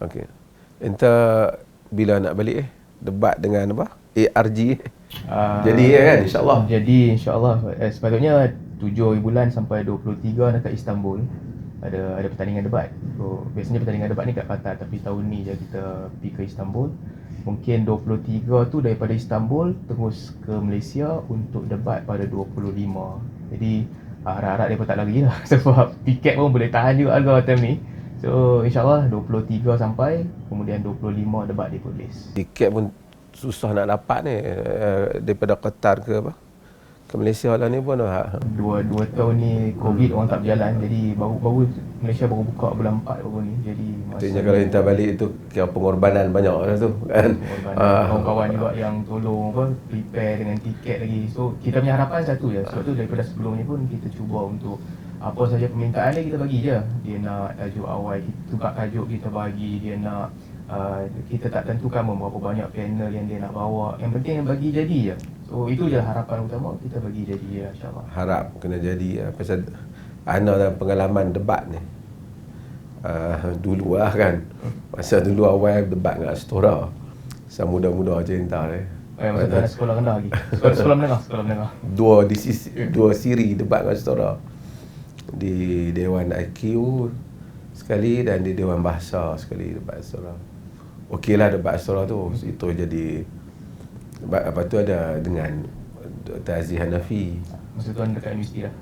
Okey. Entah bila nak balik debat dengan apa? ARG. Jadi kan insya-Allah. Jadi insya-Allah sepatutnya 7 bulan sampai 23 dekat Istanbul ada pertandingan debat. So biasanya pertandingan debat ni kat Qatar, tapi tahun ni je kita pergi ke Istanbul. Mungkin 23 tu daripada Istanbul terus ke Malaysia untuk debat pada 25. Jadi harap-harap dia pun tak lari lah sebab tiket pun boleh tahan juga harga time ni. So insyaAllah 23 sampai, kemudian 25 debat dipublish. Tiket pun susah nak dapat ni daripada Qatar ke apa? Ke Malaysia lah ni pun dua tahun ni COVID orang tak berjalan, jadi baru Malaysia baru buka bulan 4 baru ni. Jadi maksudnya kalau kita balik tu kira pengorbanan banyak lah tu kan. Kawan-kawan juga yang tolong apa prepare dengan tiket lagi. So kita punya harapan satu je. Sebab tu daripada sebelum ni pun kita cuba untuk apa saja permintaan dia kita bagi je. Dia nak tajuk awal, tukar tajuk kita bagi. Dia nak kita tak tentukan berapa banyak panel yang dia nak bawa. Yang penting yang bagi jadi je. So itu je harapan utama, kita bagi jadi ya, insyaAllah. Harap kena jadi pasal Ana dalam pengalaman debat ni dulu lah kan. Masa dulu awal debat dengan Astora, saya muda-muda macam entah ni. Masa tu ada sekolah rendah lagi. Sekolah menengah. Dua siri debat dengan Astora. Di Dewan IQ sekali dan di Dewan Bahasa sekali debat Astora. Okeylah debat Astora tu, itu jadi apa tu ada dengan Dr. Aziz Hanafi. Masa tu anda dekat universiti lah.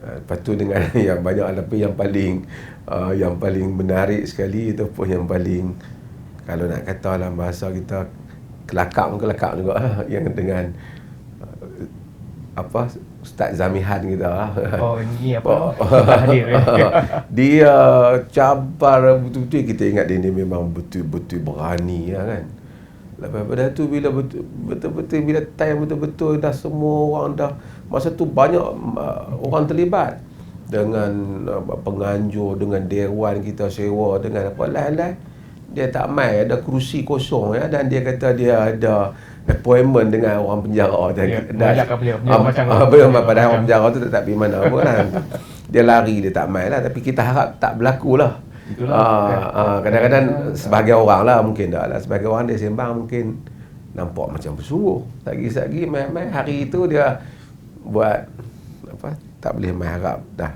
Lepas tu dengan yang banyak, tapi yang paling menarik sekali itu pun yang paling, kalau nak kata dalam bahasa kita, kelakar juga yang dengan apa Ustaz Zamihan kita lah. Oh ini apa? Hadir dia cabar betul-betul, kita ingat dia ni memang betul-betul berani lah kan. Lepas pada tu bila betul-betul bila time betul-betul dah semua orang dah, masa tu banyak orang terlibat dengan penganjur, dengan dewan kita sewa, dengan apa lain-lain. Dia tak mai, ada kerusi kosong ya, dan dia kata dia ada appointment dengan orang penjara. Padahal orang penjara tu tak pergi mana pun kan. Dia lari, dia tak mai lah, tapi kita harap tak berlaku lah. Kadang-kadang sebagai orang lah mungkin dah lah, sebagai orang dia sembang mungkin nampak macam bersungguh. Lagi-lagi mai hari itu dia buat apa, tak boleh mai, harap dah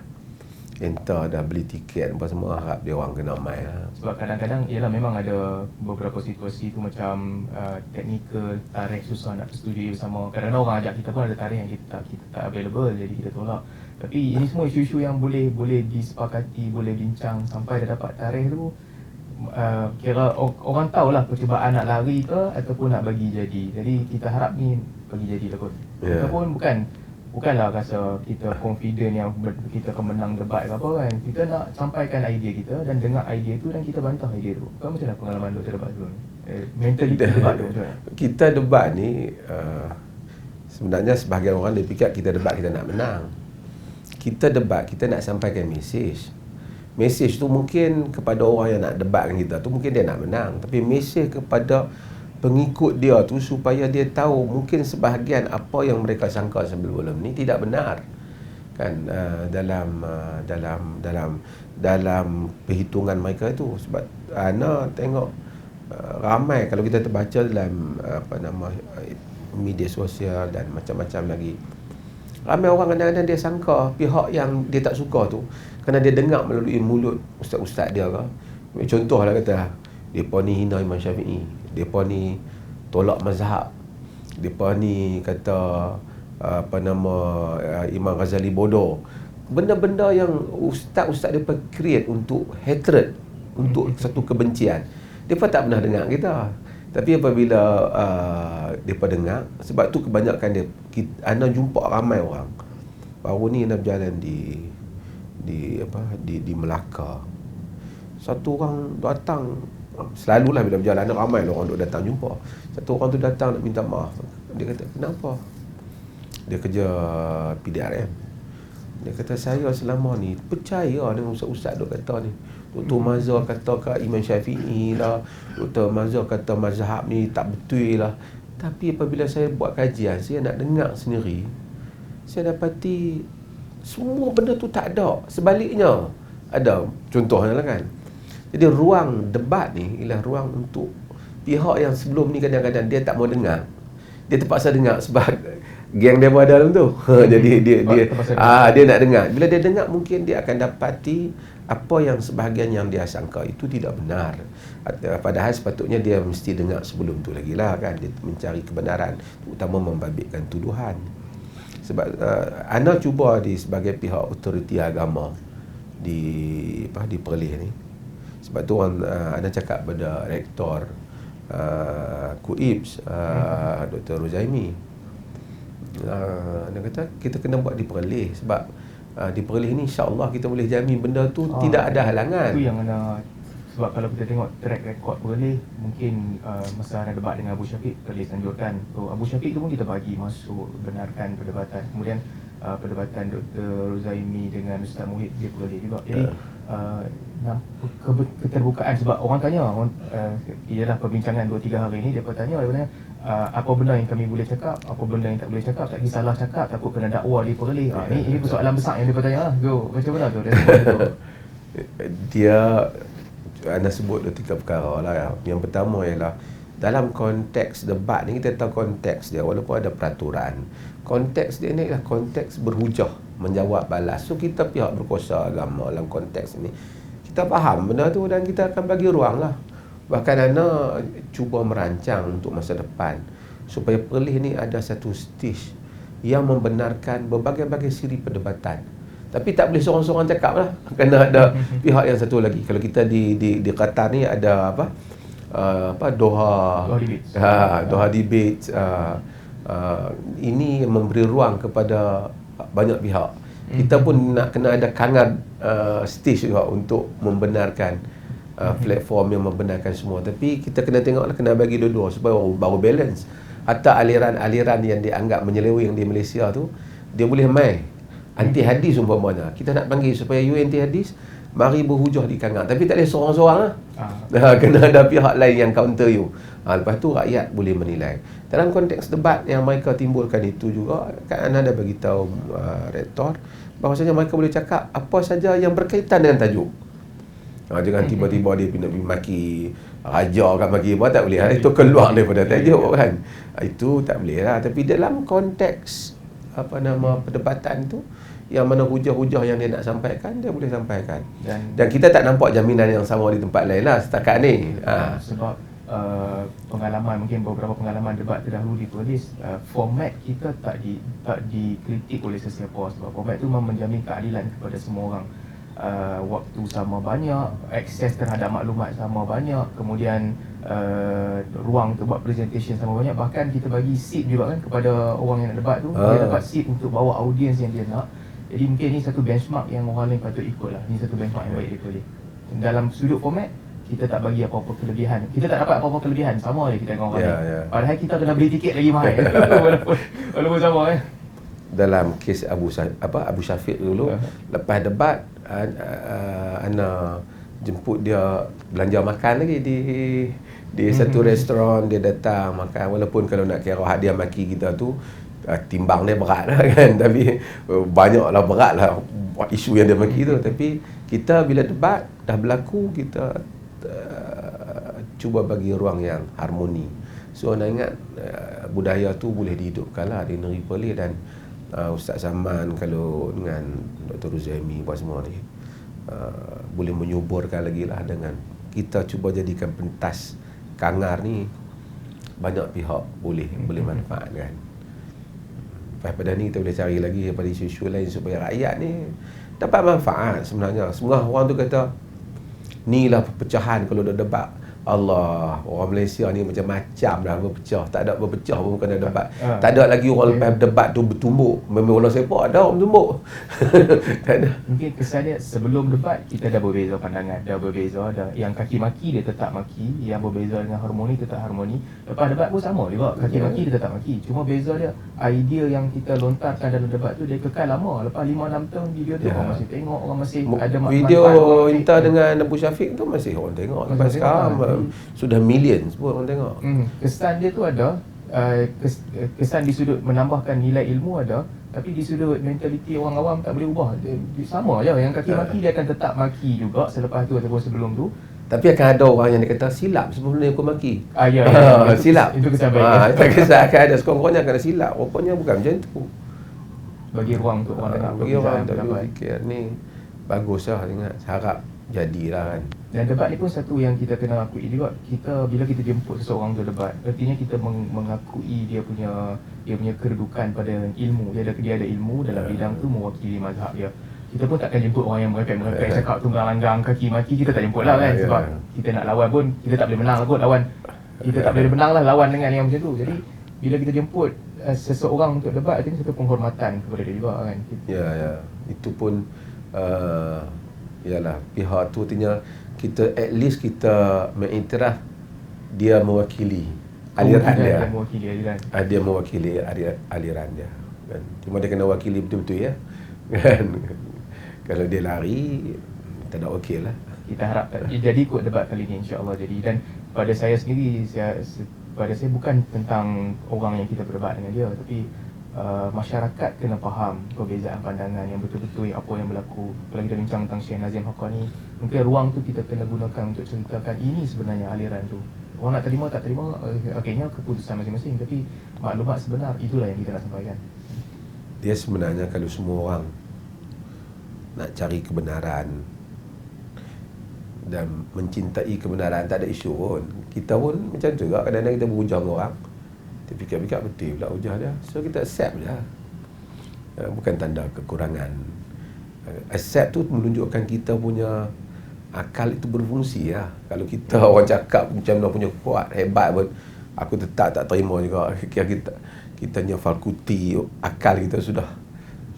enter dah beli tiket apa semua, harap dia orang kena mai lah. Sebab kadang-kadang ialah memang ada beberapa situasi tu macam teknikal, tarikh susah nak bersetuju bersama. Kadang-kadang orang ajak kita pun ada tarikh yang kita tak available, jadi kita tolak. Tapi ini semua isu-isu yang boleh disepakati, boleh bincang sampai dah dapat tarikh tu. Kira orang tahulah percubaan nak lari ke ataupun nak bagi jadi. Jadi kita harap ni bagi jadi lah kot. Kita pun bukanlah rasa kita confident yang kita akan menang debat ke apa kan. Kita nak sampaikan idea kita dan dengar idea tu dan kita bantah idea tu. Kau macam mana pengalaman doktor debat dulu ni? Mentaliti debat tu macam mana? Kita debat ni sebenarnya sebahagian orang dia fikir kita debat kita nak menang. Kita debat, kita nak sampaikan mesej. Mesej tu mungkin kepada orang yang nak debat dengan kita tu mungkin dia nak menang, tapi mesej kepada pengikut dia tu supaya dia tahu mungkin sebahagian apa yang mereka sangka sebelum ni tidak benar kan, dalam perhitungan mereka itu. Sebab ana tengok ramai, kalau kita terbaca dalam media sosial dan macam-macam lagi, ramai orang kadang-kadang dia sangka pihak yang dia tak suka tu kerana dia dengar melalui mulut ustaz-ustaz dia ke. Contohlah kata depa ni hina Imam Syafi'i, depa ni tolak mazhab, depa ni kata Imam Ghazali bodoh. Benda-benda yang ustaz-ustaz depa create untuk hatred, untuk satu kebencian. Depa tak pernah dengar kita. Tapi apabila depa dengar, sebab tu kebanyakan anda jumpa ramai orang. Baru ni anda berjalan di Melaka. Satu orang datang, selalulah bila berjalan ramai orang duk datang jumpa. Satu orang tu datang nak minta maaf. Dia kata, "Kenapa?" Dia kerja PDRM. Dia kata, "Saya selama ni percaya dengan ustaz-ustaz duk kata ni. Dr. Mazhar kata kat Imam Syafi'i lah, Dr. Mazhar kata mazhab ni tak betul lah. Tapi apabila saya buat kajian, saya nak dengar sendiri, saya dapati semua benda tu tak ada. Sebaliknya ada." Contohnya lah kan, Jadi ruang debat ni ialah ruang untuk pihak yang sebelum ni kadang-kadang dia tak mau dengar. Dia terpaksa dengar sebab geng dia pun ada dalam tu. Jadi dia nak dengar. Bila dia dengar mungkin dia akan dapati apa yang sebahagian yang dia sangka itu tidak benar. Padahal sepatutnya dia mesti dengar sebelum tu lagi lah kan. Dia mencari kebenaran, terutama membabitkan tuduhan. Sebab Ana cuba sebagai pihak otoriti agama di Perlis ni. Sebab tu orang Ana cakap pada rektor KUIPS Dr. Ruzaimi. Dia kata kita kena buat di Perlis sebab di Perlis ni insya-Allah kita boleh jamin benda tu tidak ada halangan. Itu yang Ana, sebab kalau kita tengok track record Perlis, mungkin masa ada debat dengan Abu Syafiq, Perlis anjurkan. So Abu Syafiq tu pun kita bagi masuk, benarkan perdebatan. Kemudian perdebatan Dr. Ruzaimi dengan Ustaz Muhid dia Perlis juga. Jadi keterbukaan, sebab orang tanya, ialah perbincangan 2-3 hari ni, dia bertanya apa benda yang kami boleh cakap, apa benda yang tak boleh cakap, tak kisahlah cakap, takut kena dakwa di Perlis. Ini persoalan besar yang dia bertanya lah. Macam mana tu respon tu? Dia Anda sebut 2-3 perkara lah. Yang pertama ialah dalam konteks debat ni, kita tahu konteks dia walaupun ada peraturan. Konteks dia ni adalah konteks berhujah, menjawab balas. So kita pihak berkuasa agama dalam konteks ni, kita faham benda tu dan kita akan bagi ruang lah. Bahkan Ana cuba merancang untuk masa depan supaya Perlis ni ada satu stage yang membenarkan berbagai-bagai siri perdebatan. Tapi tak boleh seorang-seorang cakap lah. Kena ada pihak yang satu lagi. Kalau kita di Qatar ni ada Doha Debate. Ini memberi ruang kepada banyak pihak. Kita pun nak kena ada kangan stage juga untuk membenarkan platform yang membenarkan semua. Tapi kita kena tengoklah, kena bagi dua-dua supaya baru balance. Atau aliran-aliran yang dianggap menyeleweng di Malaysia tu, dia boleh mai anti hadis umpamanya. Kita nak panggil supaya you anti hadis, mari berhujah di kangan. Tapi tak boleh seorang-seorang lah. Kena ada pihak lain yang counter you. Lepas tu rakyat boleh menilai. Dalam konteks debat yang mereka timbulkan itu juga, kan Anda dah beritahu rektor bahawasanya mereka boleh cakap apa saja yang berkaitan dengan tajuk. Jangan tiba-tiba dia nak maki raja kan, maki apa, tak boleh. Itu keluar daripada tajuk kan. Itu tak boleh lah. Tapi dalam konteks perdebatan tu, yang mana hujah-hujah yang dia nak sampaikan, dia boleh sampaikan. Dan kita tak nampak jaminan yang sama di tempat lain lah setakat ni. Sebab pengalaman, mungkin beberapa pengalaman debat terdahulu di Perlis, format kita tak dikritik oleh sesiapa, sebab format tu memang menjamin keadilan kepada semua orang. Waktu sama banyak, akses terhadap maklumat sama banyak, kemudian ruang untuk buat presentation sama banyak. Bahkan kita bagi seat juga kan kepada orang yang nak debat tu. Dia dapat seat untuk bawa audience yang dia nak. Jadi mungkin ni satu benchmark yang orang lain patut ikut lah. Ni satu benchmark yang baik daripada dia. Dalam sudut format, kita tak bagi apa-apa kelebihan. Kita tak dapat apa-apa kelebihan, sama je kita dengan orang lain. Padahal kita kena beli tiket lagi mahal. walaupun sama kan. Dalam kes Abu Syafiq dulu, lepas debat, Ana jemput dia belanja makan lagi di satu restoran. Dia datang makan, walaupun kalau nak kira hadiah maki kita tu timbang dia berat lah kan, tapi banyaklah berat lah isu yang dia maki tu. Tapi kita bila debat dah berlaku, kita cuba bagi ruang yang harmoni. So nak ingat budaya tu boleh dihidupkan lah di negeri Perlis. Dan Ustaz Zaman kalau dengan Dr. Ruzaimi buat semua ni boleh menyuburkan lagi lah dengan kita cuba jadikan pentas Kangar ni banyak pihak boleh manfaatkan. Pada ni kita boleh cari lagi daripada isu-isu lain supaya rakyat ni dapat manfaat sebenarnya. Semua orang tu kata inilah perpecahan kalau ada debat. Allah, orang Malaysia ni macam-macam dah berpecah. Tak ada berpecah pun bukan ada debat. Tak ada lagi orang lepas debat tu bertumbuk. Memang orang sepak ada orang bertumbuk. Tak ada. Mungkin kesannya sebelum debat kita dah berbeza pandangan, dah berbeza, dah yang kaki maki dia tetap maki, yang berbeza dengan harmoni tetap harmoni. Lepas debat pun sama juga, kaki maki dia tetap maki. Cuma beza dia idea yang kita lontarkan dalam debat tu dia kekal lama. Lepas 5-6 tahun video tu orang masih tengok, orang masih ada video Inta dengan Abu Syafiq tu masih orang tengok. Lepas sekarang sudah millions pun orang tengok. Kesan dia tu ada, kesan di sudut menambahkan nilai ilmu ada, tapi di sudut mentaliti orang awam tak boleh ubah. Dia sama je, yang kaki maki dia akan tetap maki juga selepas tu ataupun sebelum tu. Tapi akan ada orang yang dia kata silap sebelum dia hukum maki. Ya. Silap. Itu kesabaran. Tak kisah akan ada sekurang-kurangnya akan ada silap. Rupanya bukan macam tu. Bagi ruang untuk orang dengar Bagi orang tak pendapat. fikir ni baguslah ingat. Harap jadilah kan. Dan debat ni pun satu yang kita kena akui juga. Bila kita jemput seseorang untuk debat, artinya kita mengakui dia punya kedudukan pada ilmu. Dia ada ilmu dalam bidang tu, mewakili mazhab dia. Kita pun takkan jemput orang yang merepek cakap tunggang langgang kaki maki. Kita tak jemput lah kan, sebab kita nak lawan pun kita tak boleh menang lah kot lawan. Kita tak boleh menang lah lawan dengan yang macam tu. Jadi bila kita jemput seseorang untuk debat, itu satu penghormatan kepada dia juga kan. Ya. Itu pun ialah pihak tu artinya kita at least kita mengiktiraf dia mewakili aliran dia. Dia mewakili aliran dia. Kan? Cuma dia kena wakili betul-betul ya. Kan? Kalau dia lari, tak ada okey lah. Kita harap jadi ikut debat kali ni insya-Allah jadi. Dan pada saya sendiri, pada saya bukan tentang orang yang kita berdebat dengan dia, tapi masyarakat kena faham perbezaan pandangan yang betul-betul apa yang berlaku. Kalau kita bincang tentang Syekh Nazim Haqqani, mungkin ruang tu kita kena gunakan untuk ceritakan ini sebenarnya aliran tu. Orang nak terima tak terima, akhirnya keputusan masing-masing, tapi maklumat sebenar itulah yang kita nak sampaikan. Dia sebenarnya kalau semua orang nak cari kebenaran dan mencintai kebenaran, tak ada isu pun. Kita pun macam tu juga, kadang-kadang kita berhujah dengan orang, kita fikir-fikir betul pula hujah dia, so kita accept je. Bukan tanda kekurangan. Accept tu menunjukkan kita punya akal itu berfungsi lah. Kalau kita orang cakap macam mana punya kuat, hebat pun, aku tetap tak terima juga. Kita punya fakulti akal kita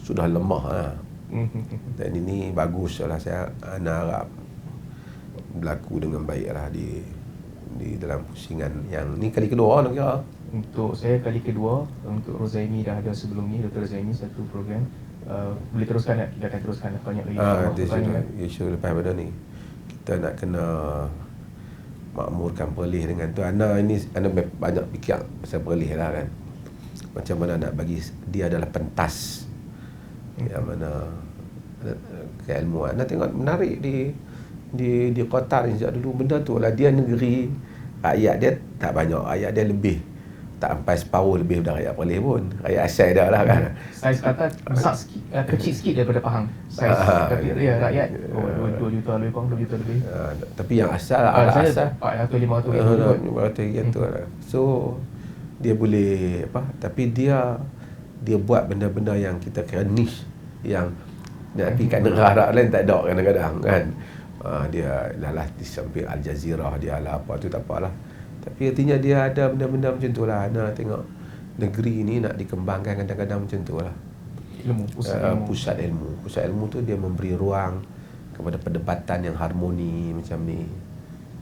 sudah lemah lah. Dan ini bagus lah, saya harap berlaku dengan baik lah di dalam pusingan yang ni kali kedua nak kira. Untuk saya kali kedua, untuk Rozaimi dah ada sebelum ni, Dr. Rozaimi satu program. Boleh teruskan tak? Kita akan teruskan banyak lagi. Isu lepas pada ni kita nak kena makmurkan Perlis dengan tu. Ana banyak fikir pasal Perlis lah kan. Macam mana nak bagi dia adalah pentas yang mana keilmuan. Anda tengok menarik di Qatar sejak dulu benda tu lah. Dia negeri rakyat dia tak banyak, rakyat dia lebih tak sampai separuh lebih daripada rakyat Perlis pun. Rakyat asal dah lah kan. Saiz Qatar besar sikit, kecil sikit daripada Pahang. Saiz tapi rakyat 2 juta lebih kurang, 2 juta lebih. Tapi yang asal asal 400-500 tu lah. So dia boleh tapi dia buat benda-benda yang kita kira niche, yang tapi kat negara lain tak ada kadang-kadang kan. Dia lah di samping Al Jazeera dia lah apa tu tak apalah. Tapi artinya dia ada benda-benda macam tu lah. Nak tengok negeri ni nak dikembangkan kadang-kadang macam tu lah. Pusat ilmu tu dia memberi ruang kepada perdebatan yang harmoni macam ni.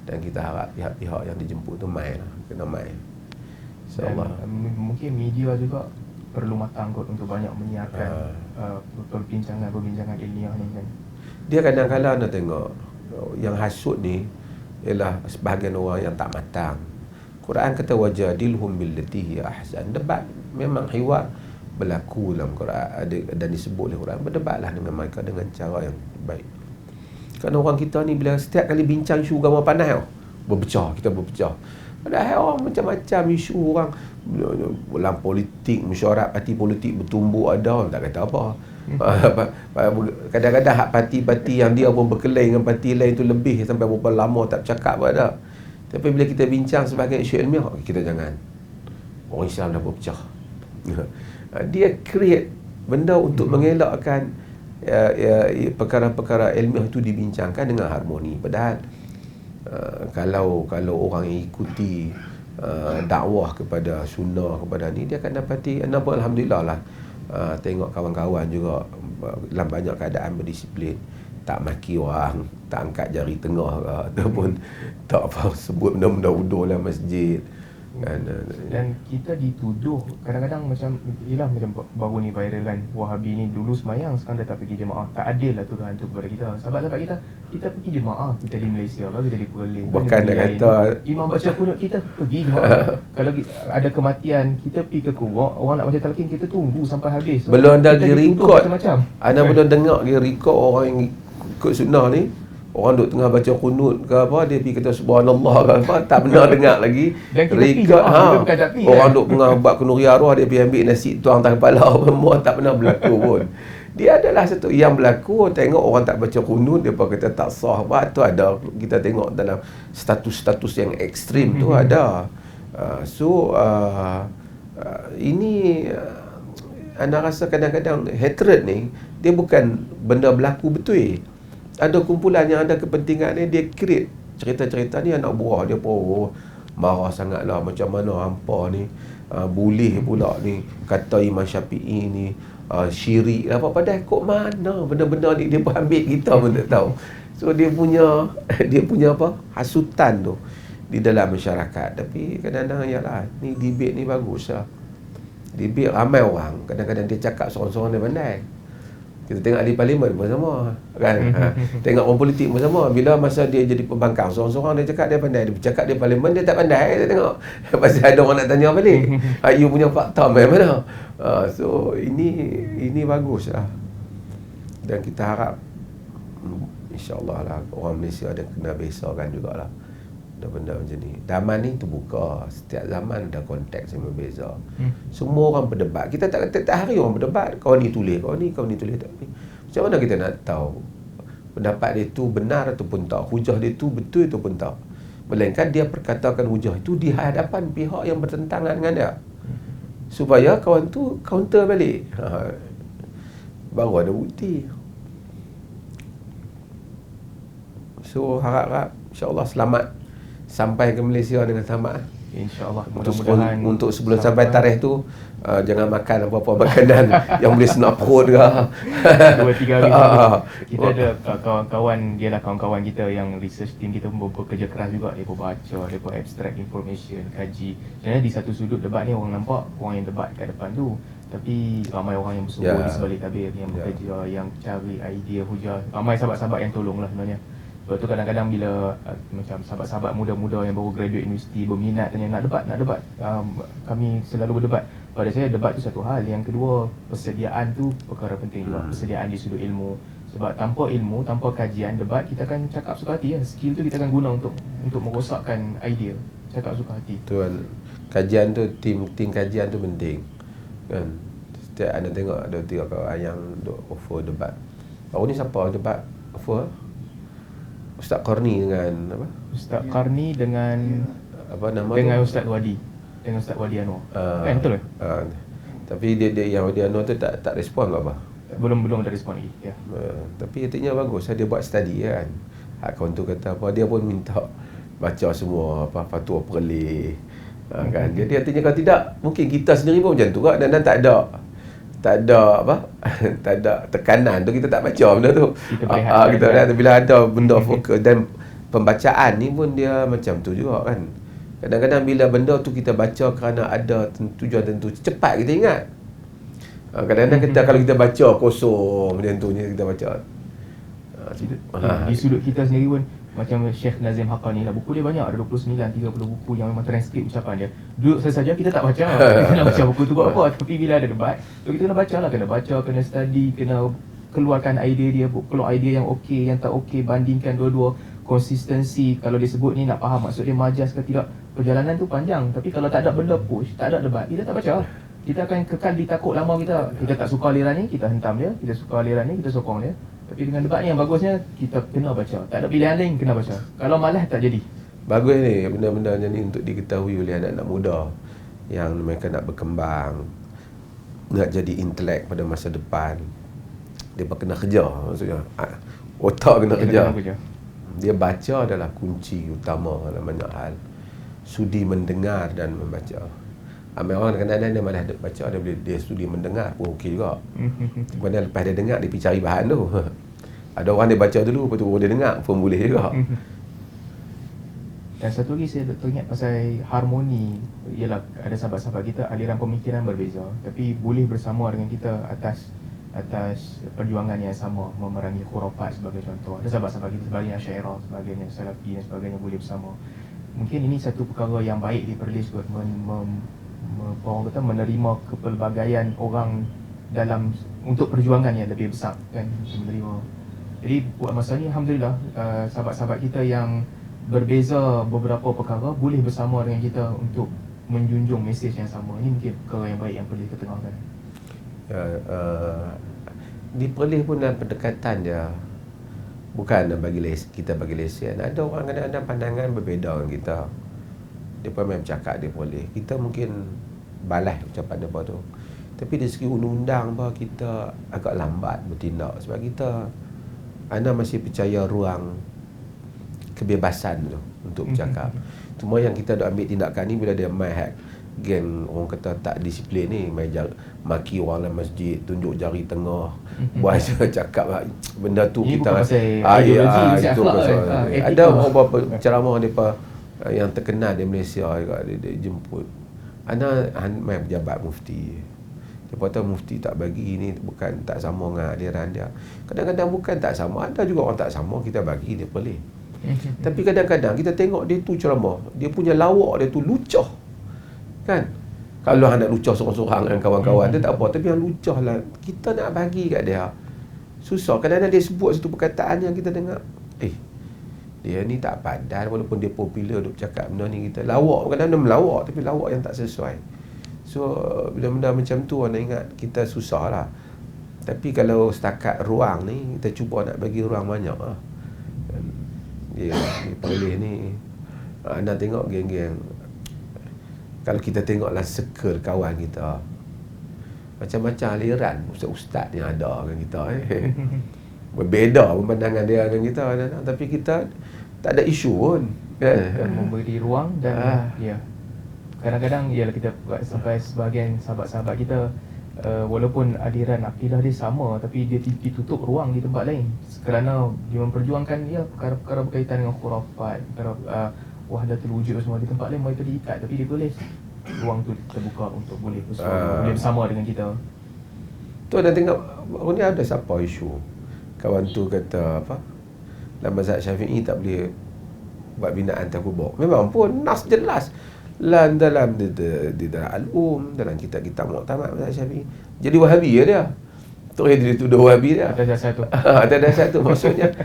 Dan kita harap pihak-pihak yang dijemput tu main lah, kena main. InsyaAllah. Mungkin media juga perlu matang kot untuk banyak menyiarkan perbincangan ilmiah ni kan. Dia kadang-kadang nak tengok yang hasut ni ialah sebahagian orang yang tak matang. Quran kata wajadilhum billati hiya ahsan. Debat memang hiwar berlaku dalam Quran dan disebut oleh Quran. Berdebatlah dengan mereka dengan cara yang baik. Kerana orang kita ni bila setiap kali bincang isu agama panas kita berpecah. Padahal orang macam-macam isu orang dalam politik, mesyuarat parti politik bertumbuk ada, orang tak kata apa. Kadang-kadang hak parti-parti yang dia pun berkelahi dengan parti lain tu lebih sampai berapa lama tak bercakap pun ada. Tapi bila kita bincang sebagai isu ilmiah, kita jangan. Orang Islam dah berpecah. Dia create benda untuk mengelakkan perkara-perkara ilmiah itu dibincangkan dengan harmoni. Padahal kalau orang yang ikuti dakwah kepada sunnah, kepada ni, dia akan dapati alhamdulillah lah. Tengok kawan-kawan juga dalam banyak keadaan berdisiplin, tak maki orang, tak angkat jari tengah ke, ataupun tak apa sebut benda-benda udur dalam masjid kan. Dan kita dituduh kadang-kadang macam baru ni viral kan, Wahabi ni dulu semayang sekarang dah tak pergi jemaah. Tak adil lah tuduhan tu kepada kita. Sahabat-sahabat kita pergi jemaah, kita di Malaysia lah, kita di Perlis, bukan nak kata imam baca kunut, kita pergi jemaah. Kalau ada kematian, kita pergi ke kubur, orang nak baca talqin, kita tunggu sampai habis. Belum ada di record. Macam-macam. Anda belum dengar di record orang yang ikut sunnah ni, Orang duk tengah baca kunut ke apa, dia pergi kata subhanallah ke apa, tak pernah dengar lagi. Dan kita pergi Record, kita bukan tak pergi, orang duk tengah buat kunuri arwah, dia pergi ambil nasi tuang atas kepala semua, tak pernah berlaku pun. Dia adalah satu yang berlaku. Tengok orang tak baca kunut, dia pun kata tak sah. Tu ada, kita tengok dalam status-status yang ekstrim tu ada. Ini anda rasa kadang-kadang hatred ni dia bukan benda berlaku betul. Ada kumpulan yang ada kepentingan ni, dia create cerita-cerita ni, anak buah dia pun marah sangatlah, macam mana hampa ni boleh pula ni kata Imam Syafi'i ni syirik apa, padahal kok mana benda-benda ni dia pun ambil, kita pun tak tahu. So dia punya apa, hasutan tu di dalam masyarakat. Tapi kadang-kadang yalah, ni debate ni bagus lah. Debate ramai orang, kadang-kadang dia cakap seorang-seorang dia pandai. Kita tengok ahli parlimen pun sama kan. Tengok orang politik pun sama. Bila masa dia jadi pembangkang, seorang-seorang dia cakap dia pandai, dia bercakap di parlimen dia tak pandai. Kita tengok pasal ada orang nak tanya balik, you punya fakta macam mana. So ini bagus lah. Dan kita harap insya-Allah lah orang Malaysia ada kena biasakan jugalah benda macam ni. Zaman ni terbuka, setiap zaman ada konteks yang berbeza. Semua orang berdebat. Kita tak kata tak hari orang berdebat, kau ni tulis, kau ni tak ni. Macam mana kita nak tahu pendapat dia tu benar ataupun tak, hujah dia tu betul ataupun tak? Melainkan dia perkatakan hujah itu di hadapan pihak yang bertentangan dengan dia, supaya kawan tu counter balik. Baru ada bukti. So harap-harap insya-Allah selamat sampai ke Malaysia dengan selamat. InsyaAllah. Untuk sebelum sampai tarikh tu jangan makan apa-apa makanan yang boleh senap perut ke. 2-3 hari kita ada kawan-kawan, dia lah kawan-kawan kita yang research team kita pun bekerja keras juga. Dia pun baca, dia pun abstract information, kaji. Sebenarnya di satu sudut debat ni orang nampak orang yang debat kat depan tu, tapi ramai orang yang bersungguh di sebalik tabir, yang bekerja, yang cari idea hujah. Ramai sahabat-sahabat yang tolong lah sebenarnya. Sebab tu kadang-kadang bila macam sahabat-sahabat muda-muda yang baru graduate universiti berminat tanya nak debat, kami selalu berdebat. Pada saya debat tu satu hal. Yang kedua, persediaan tu perkara penting juga. Persediaan di sudut ilmu. Sebab tanpa ilmu, tanpa kajian, debat kita akan cakap suka hati kan. Skill tu kita akan guna untuk merosakkan idea. Cakap suka hati. Betul. Kajian tu, tim kajian tu penting kan. Setiap anda tengok ada 3 kawan yang offer debat. Baru ni siapa debat offer? Ustaz Qarni dengan apa? Ustaz Qarni dengan apa nama dengan tu? Ustaz Wadi. Dengan Ustaz Wadi Anwar. Kan betul ke? Tapi dia yang Wadi Anwar tu tak respon ke apa? Belum ada respon lagi. Ya. Tapi artinya bagus, dia buat study kan. Kawan tu kata apa, dia pun minta baca semua apa fatwa perleh. Kan. Jadi artinya kalau tidak, mungkin kita sendiri pun macam tu kan, dan tak ada apa tak ada tekanan tu, kita tak baca benda tu. Kita lihat bila ada benda fokus, dan pembacaan ni pun dia macam tu juga kan. Kadang-kadang bila benda tu kita baca kerana ada tujuan tertentu, cepat kita ingat. Kadang-kadang kita kalau kita baca kosong macam tu kita baca. Di sudut kita sendiri pun macam Syekh Nazim Haqqani lah, buku dia banyak, ada 29-30 buku yang memang transkrip ucapan dia. Duduk saja kita tak baca. Kita nak baca buku tu buat apa? Tapi bila ada debat, so kita kena baca lah, kena study, kena keluarkan idea dia, keluar idea yang okey, yang tak okey, bandingkan dua-dua, konsistensi. Kalau dia sebut ni nak faham maksud dia majas ke tidak. Perjalanan tu panjang, tapi kalau tak ada benda push, tak ada debat, kita tak baca. Kita akan kekal di takut lama kita. Kita tak suka aliran ni, kita hentam dia. Kita suka aliran ni, kita sokong dia. Tapi dengan debat ni yang bagusnya, kita kena baca. Tak ada pilihan lain, kena baca. Kalau malas, tak jadi. Bagus ni, benda-benda macam ni untuk diketahui oleh anak-anak muda yang mereka nak berkembang, nak jadi intelek pada masa depan. Dia kena kerja, maksudnya otak kena kerja. Dia baca adalah kunci utama dalam banyak hal. Sudi mendengar dan membaca. Ramai orang kadang-kadang dia malas baca, dia sudi mendengar pun okey juga. Kemudian lepas dia dengar, dia pergi cari bahan tu. Ada orang dia baca dulu, lepas tu dia dengar pun boleh juga. Dan satu lagi saya teringat pasal harmoni. Ialah ada sahabat-sahabat kita aliran pemikiran berbeza, tapi boleh bersama dengan kita atas perjuangan yang sama, memerangi khurafat sebagai contoh. Ada sahabat-sahabat kita sebagainya Asyairah, sebagainya Salafi dan sebagainya boleh bersama. Mungkin ini satu perkara yang baik di Perlis kot, orang kata menerima kepelbagaian orang dalam untuk perjuangan yang lebih besar kan, menerima Jadi buat masa ni alhamdulillah sahabat-sahabat kita yang berbeza beberapa perkara boleh bersama dengan kita untuk menjunjung mesej yang sama. Ini mungkin perkara yang baik yang perlu kita tengahkan. Ya, di Perlis pun dalam pendekatan dia bukan kita bagi lesen. Ada orang kadang-kadang pandangan berbeza dengan kita. Dia pun main bercakap dia boleh. Kita mungkin balas ucapan dia tu. Tapi dari segi undang-undang bah kita agak lambat bertindak sebab kita anda masih percaya ruang kebebasan tu untuk bercakap. Cuma yang kita dah ambil tindakan ni bila dia main hack geng orang kata tak disiplin ni, main maki orang dalam masjid, tunjuk jari tengah, buat cakap benda tu ini kita ideologi itu pasal ada beberapa ceramah depa yang terkenal di Malaysia juga dia jemput ana main pejabat mufti. Dia kata mufti tak bagi ni bukan tak sama dengan aliran dia. Kadang-kadang bukan tak sama, ada juga orang tak sama kita bagi dia boleh. Tapi kadang-kadang kita tengok dia tu ceramah, dia punya lawak dia tu lucah. Kan? Kalau nak lucah seorang-seorang dengan kawan-kawan dia tak apa, tapi yang lucah lah kita nak bagi kat dia. Susah. Kadang-kadang dia sebut satu perkataan yang kita dengar, dia ni tak padan walaupun dia popular duk cakap benda ni kita lawak. Kadang-kadang melawak tapi lawak yang tak sesuai. So bila benda macam tu nak ingat kita susah lah. Tapi kalau setakat ruang ni kita cuba nak bagi ruang banyak lah. Dia Perlis ni anda tengok geng-geng, kalau kita tengoklah circle kawan kita macam-macam aliran ustaz-ustaz yang ada dengan kita berbeza pemandangan dia dengan kita tapi kita tak ada isu pun memberi ruang dan ya kadang-kadang ialah kita sampai sebahagian sahabat-sahabat kita walaupun aliran akidah dia sama tapi dia ditutup ruang di tempat lain kerana dia memperjuangkan perkara-perkara berkaitan dengan khurafat, perkara wahdatul wujud semua. Di tempat lain mereka diikat tapi dia boleh ruang tu terbuka untuk boleh bersama dengan kita. Tu dah tengok baru ni ada siapa isu kawan tu kata apa dalam mazhab Syafi'i tak boleh buat binaan takubur. Memang pun nas jelas dalam dalam al-um, dalam kitab-kitab muktamad mazhab Syafi'i. Jadi Wahabi dia. Terus dia tuduh Wahabi dia. Ada dasar tu. Ada dasar tu maksudnya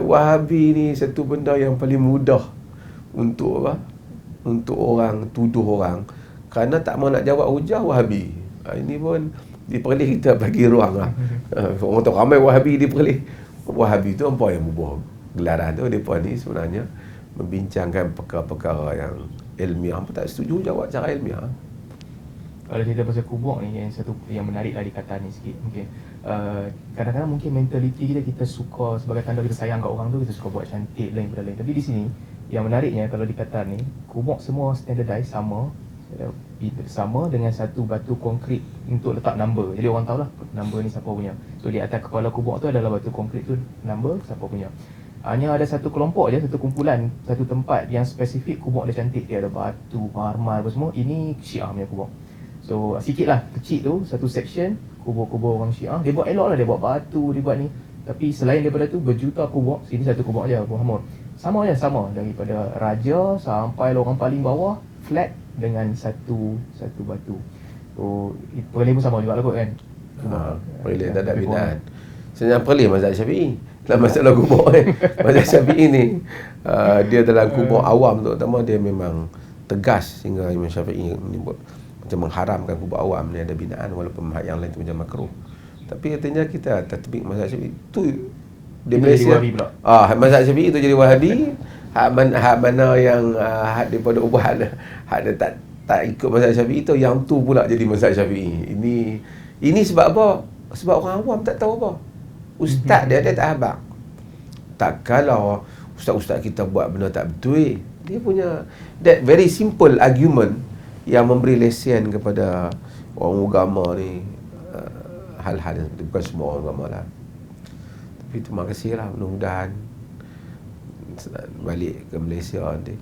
Wahabi ni satu benda yang paling mudah untuk apa? Untuk orang tuduh orang kerana tak mau nak jawab hujah Wahabi. Ini pun di Perlis kita bagi ruang lah. Orang tu ramai Wahabi di Perlis. Wahabi tu apa yang membuat gelaran tu depa ni sebenarnya membincangkan perkara-perkara yang ilmiah. Apa tak setuju jawab cara ilmiah. Kalau cerita pasal kubur ni yang satu yang menarik lah di kata ni sikit mungkin kadang-kadang mungkin mentaliti kita suka sebagai tanda kita sayang kat orang tu kita suka buat cantik lain pada lain. Tapi di sini yang menariknya kalau di kata ni kubur semua standardize sama dengan satu batu konkrit untuk letak number. Jadi orang tahulah number ni siapa punya. So di atas kepala kubur tu adalah batu konkrit tu number siapa punya. Hanya ada satu kelompok je, satu kumpulan, satu tempat yang spesifik kubur dia cantik. Dia ada batu, marmal apa semua. Ini Syiah punya kubur. So sikit lah, kecil tu, satu section kubur-kubur orang Syiah. Dia buat elok lah, dia buat batu, dia buat ni. Tapi selain daripada tu, berjuta kubur. Sini satu kubur je, Muhammad. Sama daripada raja sampai orang paling bawah, flat dengan satu batu. So Perlis pun sama juga lah kot kan. Perlis tak ada binaan. Sebenarnya Perlis mazhab Syafi'i. Dalam masalah kubur mazhab Syafi'i ni dia dalam kubur awam tu terutama dia memang tegas sehingga Imam Syafi'i menyebut macam mengharamkan kubur awam ni ada binaan walaupun mazhab yang lain tu macam makruh. Tapi katanya kita tatbik mazhab Syafi'i tu di Malaysia. Mazhab Syafi'i tu jadi Wahabi. Hak mana yang hak daripada ubat hak dia tak ikut mazhab Syafi'i tu yang tu pula jadi mazhab Syafi'i. Ini sebab apa? Sebab orang awam tak tahu apa. Ustaz dia tak habaq. Tak kalau ustaz-ustaz kita buat benda tak betul. Dia punya that very simple argument yang memberi lesen kepada orang agama ni hal-hal yang seperti bukan semua orang agama lah. Tapi terima kasih lah, mudah-mudahan balik ke Malaysia nanti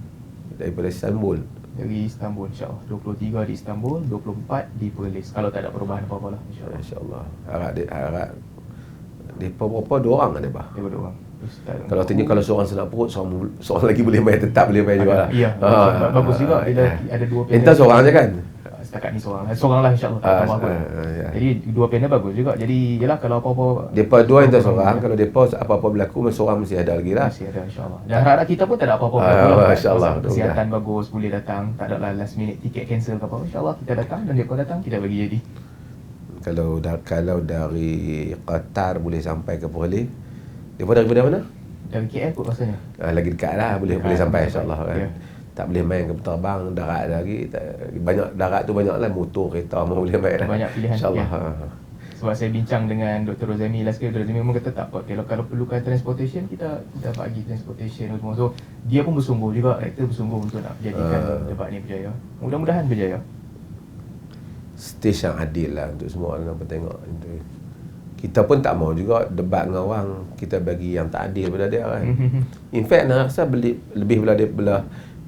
daripada Istanbul. Dari Istanbul insyaAllah 23 di Istanbul, 24 di Perlis. Kalau tak ada perubahan apa-apa lah InsyaAllah. Harap mereka berapa? 2 orang ada bah? Mereka 2 orang. Kalau tanya kalau seorang senang perut, seorang lagi boleh main, tetap boleh main juga lah. Ya, bagus juga bila ada 2 pihak. Entah seorang je kan? setakat ni seorang lah insyaAllah tak tambah pun. Ya. Jadi dua panel bagus juga. Jadi yelah kalau apa-apa Depa dua kita seorang, kalau depa apa-apa berlaku seorang mesti ada lagi lah. masih ada insyaAllah. Dan harap kita pun tak ada apa-apa berlaku lah. InsyaAllah. Kesihatan bagus, boleh datang, tak ada lah last minute tiket cancel ke apa. InsyaAllah kita datang dan dia datang, kita bagi jadi. Kalau dari Qatar boleh sampai ke Perlis, depa daripada mana? Dari KL kot rasanya. Lagi dekat lah, boleh sampai insyaAllah kan. Ya. Tak boleh main ke terbang darat lagi. Banyak darat tu banyak lah, motor, kereta semua boleh main lah. Banyak pilihan. InsyaAllah. Ya. Sebab saya bincang dengan Dr. Rozami last kali, Dr. Rozami memang kata tak apa, kalau perlukan transportation, kita bagi transportation semua. So dia pun bersungguh juga, rektor bersungguh untuk nak jadikan debat ni berjaya. Mudah-mudahan berjaya. Stage yang adil lah untuk semua orang nampak tengok. Kita pun tak mau juga debat dengan orang kita bagi yang tak adil pada dia kan. In fact nak rasa lebih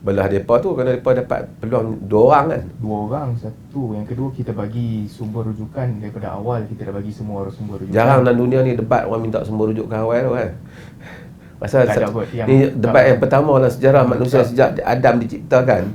belah depa tu kerana depa dapat peluang dua orang kan. Dua orang, satu. Yang kedua kita bagi sumber rujukan daripada awal, kita dah bagi semua sumber rujukan. Jarang dalam dunia ni debat orang minta sumber rujukan awal tu kan. Pasal Tak ada kot ni debat yang pertama dalam sejarah manusia sejak Adam diciptakan.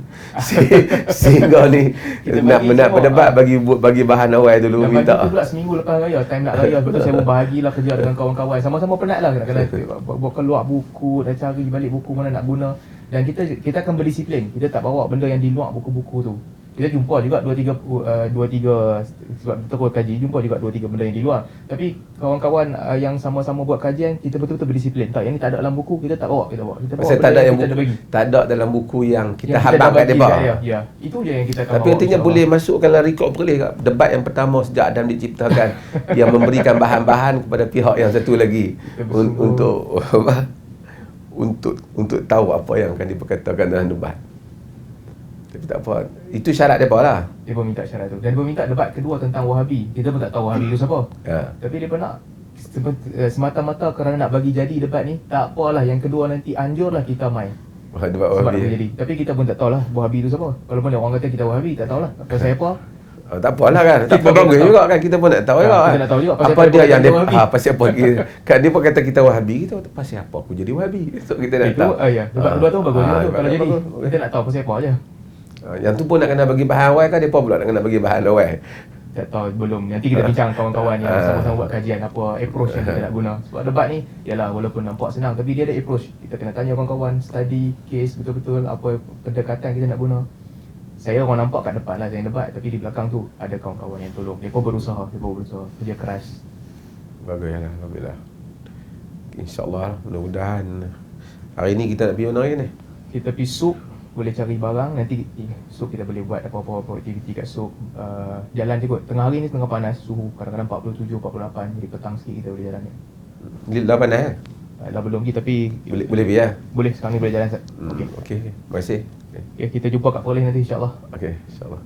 Sehingga ni nak berdebat bagi bahan awal dulu dan minta. bagi tu pula seminggu lepas raya, time nak raya. Betul saya pun bahagilah kerja dengan kawan-kawan. Sama-sama penat lah kena buat keluar buku dan cari balik buku mana nak guna. Dan kita akan berdisiplin. Kita tak bawa benda yang di luar buku-buku tu. Kita jumpa juga 2-3 sebab kita kaji, jumpa juga 2-3 benda yang di luar. Tapi kawan-kawan yang sama-sama buat kajian, kita betul-betul berdisiplin. Tak, yang ni tak ada dalam buku, kita tak bawa. Kita bawa Pasal tak ada yang kita buku, tak ada dalam buku yang kita yang habang kat depa. Ya, itu je yang kita akan Tapi bawa. artinya boleh masukkan dalam rekod Perlis kat debat yang pertama sejak Adam diciptakan yang memberikan bahan-bahan kepada pihak yang satu lagi untuk tahu apa yang akan diperkatakan dalam debat. Tapi tak apa. Itu syarat depa lah. Dia pun minta syarat tu. Dan dia pun minta debat kedua tentang Wahabi. Kita pun tak tahu Wahabi tu siapa. Ya. Tapi dia pun nak semata-mata kerana nak bagi jadi debat ni, tak apalah, yang kedua nanti anjurlah kita main. Debat Sebab Wahabi. nak jadi. Tapi kita pun tak tahulah Wahabi tu siapa. Kalau mana orang kata kita Wahabi, tak tahulah. Pasal apa? Tak apalah kan. Tak apa bagus juga kan. Kita pun nak tahu juga kita kan. nak tahu juga pasal Apa apa dia kita yang jadi dia Wahabi. pasal apa kan dia pun kata kita Wahabi, kita pasal apa aku jadi Wahabi. So kita nak Itu tahu. ya. Debat kedua tu bagus juga tu. debat Kalau jadi bagus. kita nak tahu pasal apa aje. Yang tu pun nak kena bagi bahan awal kan, depa pula nak kena bagi bahan awal. Tak tahu belum. Nanti kita bincang kawan-kawan yang sama-sama buat kajian apa approach yang kita nak guna. Sebab debat ni yalah walaupun nampak senang tapi dia ada approach. Kita kena tanya kawan-kawan, study case betul-betul apa pendekatan kita nak guna. Saya orang nampak kat depan lah saya debat, tapi di belakang tu ada kawan-kawan yang tolong. Mereka berusaha kerja keras. Baguslah. InsyaAllah mudah-mudahan hari ni kita nak pergi mana lagi ni? Kita pergi Suk, boleh cari barang. Nanti Suk kita boleh buat apa-apa aktiviti kat Suk. Jalan je kot. Tengah hari ni tengah panas, suhu kadang-kadang 47, 48. Jadi petang sikit kita boleh jalan ni. Dah panas kan? Dah belum lagi tapi Boleh pergi lah. boleh sekarang ni boleh jalan. Okey. Terima kasih. Okay, kita jumpa kat Perlis nanti insyaAllah. Okey, insyaAllah.